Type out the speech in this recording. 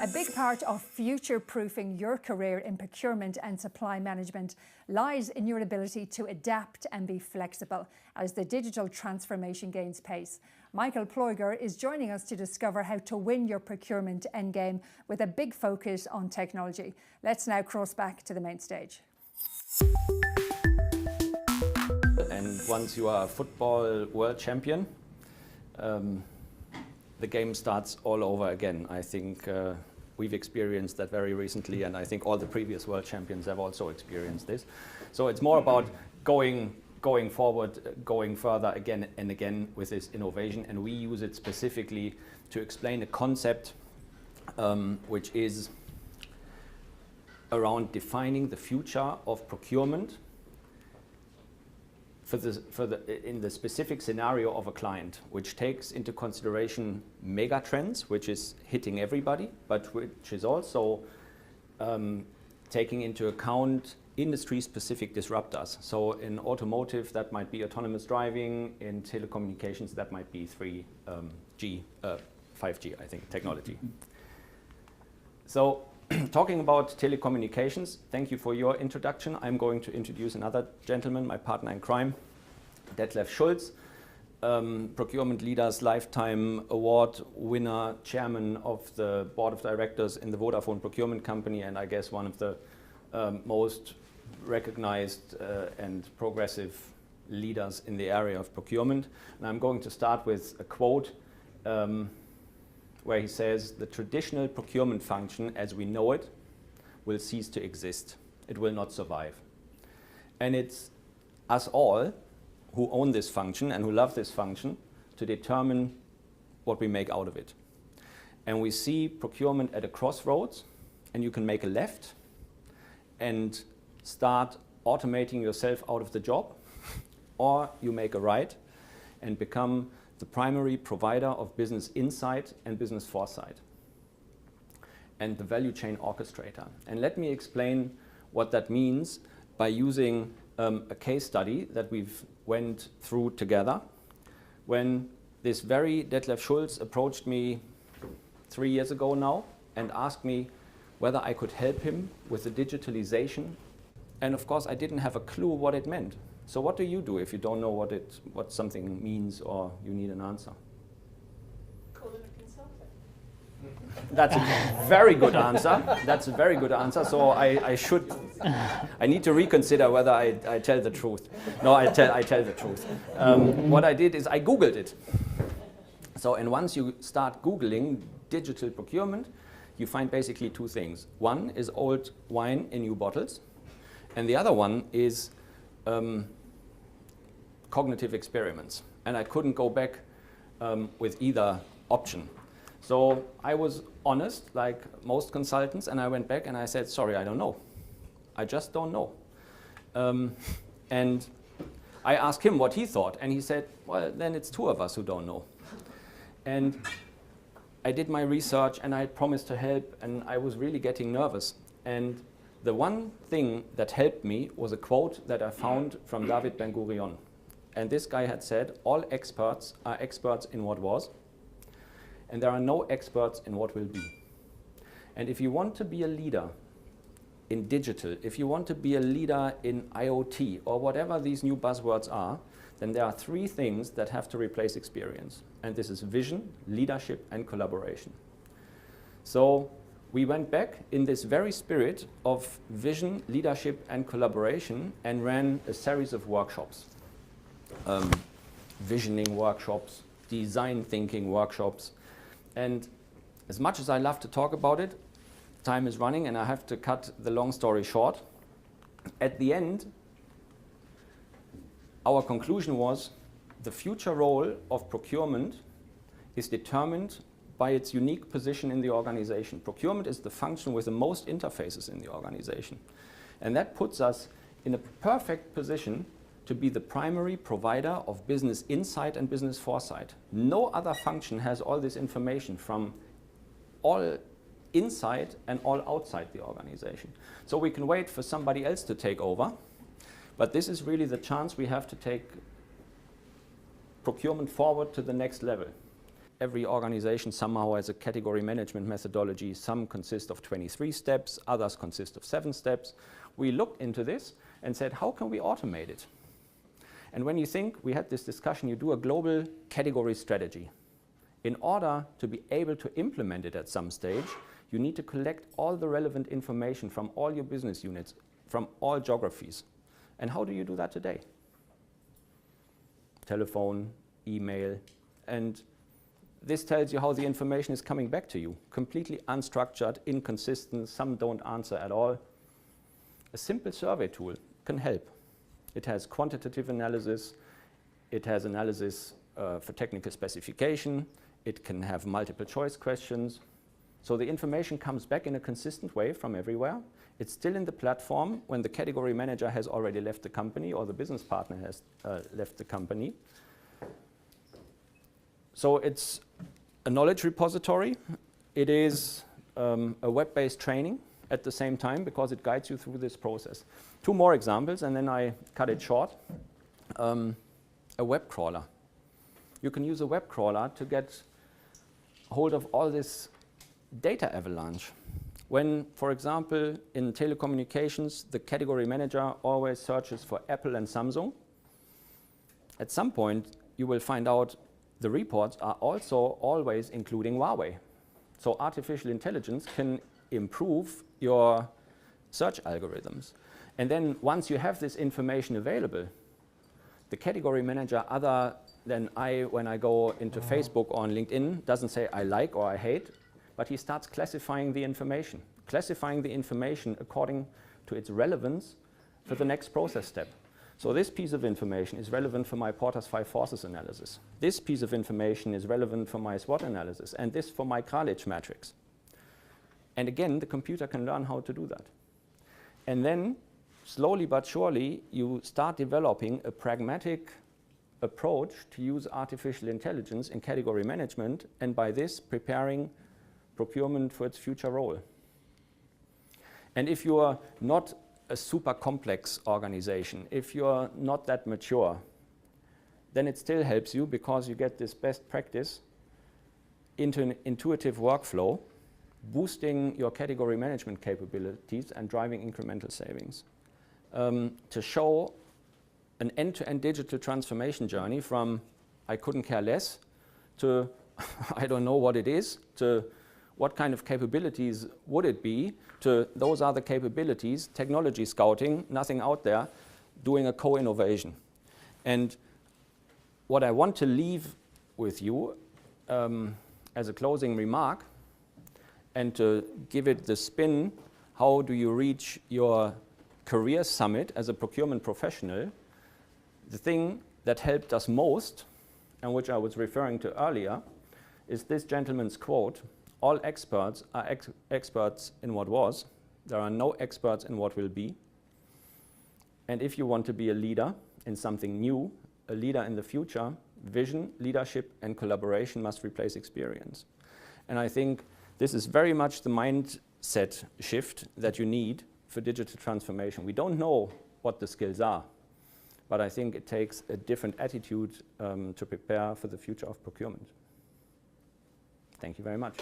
A big part of future-proofing your career in procurement and supply management lies in your ability to adapt and be flexible as the digital transformation gains pace. Michael Ploeger is joining us to discover how to win your procurement endgame with a big focus on technology. Let's now cross back to the main stage. And once you are a football world champion, the game starts all over again. I think we've experienced that very recently, and I think all the previous world champions have also experienced this. So it's more about going forward, going further again and again with this innovation, and we use it specifically to explain a concept which is around defining the future of procurement in the specific scenario of a client, which takes into consideration mega trends, which is hitting everybody, but which is also taking into account industry-specific disruptors. So in automotive, that might be autonomous driving. In telecommunications, that might be 5G, I think, technology. So talking about telecommunications, thank you for your introduction. I'm going to introduce another gentleman, my partner in crime, Detlef Schulz, Procurement Leaders Lifetime Award winner, chairman of the board of directors in the Vodafone Procurement Company, and I guess one of the most recognized and progressive leaders in the area of procurement. And I'm going to start with a quote where he says, "The traditional procurement function as we know it will cease to exist. It will not survive." And it's us all who own this function and who love this function to determine what we make out of it. And we see procurement at a crossroads, and you can make a left and start automating yourself out of the job, or you make a right and become the primary provider of business insight and business foresight, and the value chain orchestrator. And let me explain what that means by using a case study that we've went through together. When this very Detlef Schulz approached me 3 years ago now and asked me whether I could help him with the digitalization. And of course, I didn't have a clue what it meant. So what do you do if you don't know what something means or you need an answer? Call them a consultant. That's a very good answer. That's a very good answer. So I need to reconsider whether I tell the truth. No, I tell the truth. What I did is I Googled it. So, and once you start Googling digital procurement, you find basically two things. One is old wine in new bottles, and the other one is cognitive experiments. And I couldn't go back with either option. So I was honest, like most consultants, and I went back and I said, sorry, I don't know. I just don't know. And I asked him what he thought, and he said, well, then it's two of us who don't know. And I did my research, and I had promised to help, and I was really getting nervous. And the one thing that helped me was a quote that I found from David Ben-Gurion. And this guy had said, all experts are experts in what was, and there are no experts in what will be. And if you want to be a leader in digital, if you want to be a leader in IoT, or whatever these new buzzwords are, then there are three things that have to replace experience. And this is vision, leadership, and collaboration. So we went back in this very spirit of vision, leadership, and collaboration and ran a series of workshops. Visioning workshops, design thinking workshops. And as much as I love to talk about it, time is running and I have to cut the long story short. At the end, our conclusion was the future role of procurement is determined by its unique position in the organization. Procurement is the function with the most interfaces in the organization. And that puts us in a perfect position to be the primary provider of business insight and business foresight. No other function has all this information from all inside and all outside the organization. So we can wait for somebody else to take over, but this is really the chance we have to take procurement forward to the next level. every organization somehow has a category management methodology. Some consist of 23 steps, others consist of 7 steps. We looked into this and said, how can we automate it? And when you think, we had this discussion, you do a global category strategy. In order to be able to implement it at some stage, you need to collect all the relevant information from all your business units, from all geographies. And how do you do that today? Telephone, email, and this tells you how the information is coming back to you. Completely unstructured, inconsistent, some don't answer at all. A simple survey tool can help. It has quantitative analysis, it has analysis for technical specification, it can have multiple choice questions. So the information comes back in a consistent way from everywhere. It's still in the platform when the category manager has already left the company or the business partner has left the company. So it's a knowledge repository. It is a web-based training at the same time because it guides you through this process. 2 more examples and then I cut it short. A web crawler. You can use a web crawler to get hold of all this data avalanche. When, for example, in telecommunications, the category manager always searches for Apple and Samsung, at some point you will find out the reports are also always including Huawei. So artificial intelligence can improve your search algorithms. And then once you have this information available, the category manager, other than when I go into Facebook or on LinkedIn, doesn't say I like or I hate, but he starts classifying the information according to its relevance for the next process step. So this piece of information is relevant for my Porter's 5 forces analysis. This piece of information is relevant for my SWOT analysis, and this for my Kralitsch matrix. And again, the computer can learn how to do that. And then, slowly but surely, you start developing a pragmatic approach to use artificial intelligence in category management, and by this, preparing procurement for its future role. And if you are not a super complex organization, if you're not that mature, then it still helps you because you get this best practice into an intuitive workflow, boosting your category management capabilities and driving incremental savings. To show an end-to-end digital transformation journey from I couldn't care less to I don't know what it is, to what kind of capabilities would it be, to those are the capabilities, technology scouting, nothing out there, doing a co-innovation. And what I want to leave with you as a closing remark, and to give it the spin, how do you reach your career summit as a procurement professional? The thing that helped us most, and which I was referring to earlier, is this gentleman's quote: all experts are experts in what was. There are no experts in what will be. And if you want to be a leader in something new, a leader in the future, vision, leadership, and collaboration must replace experience. And I think this is very much the mindset shift that you need for digital transformation. We don't know what the skills are, but I think it takes a different attitude to prepare for the future of procurement. Thank you very much.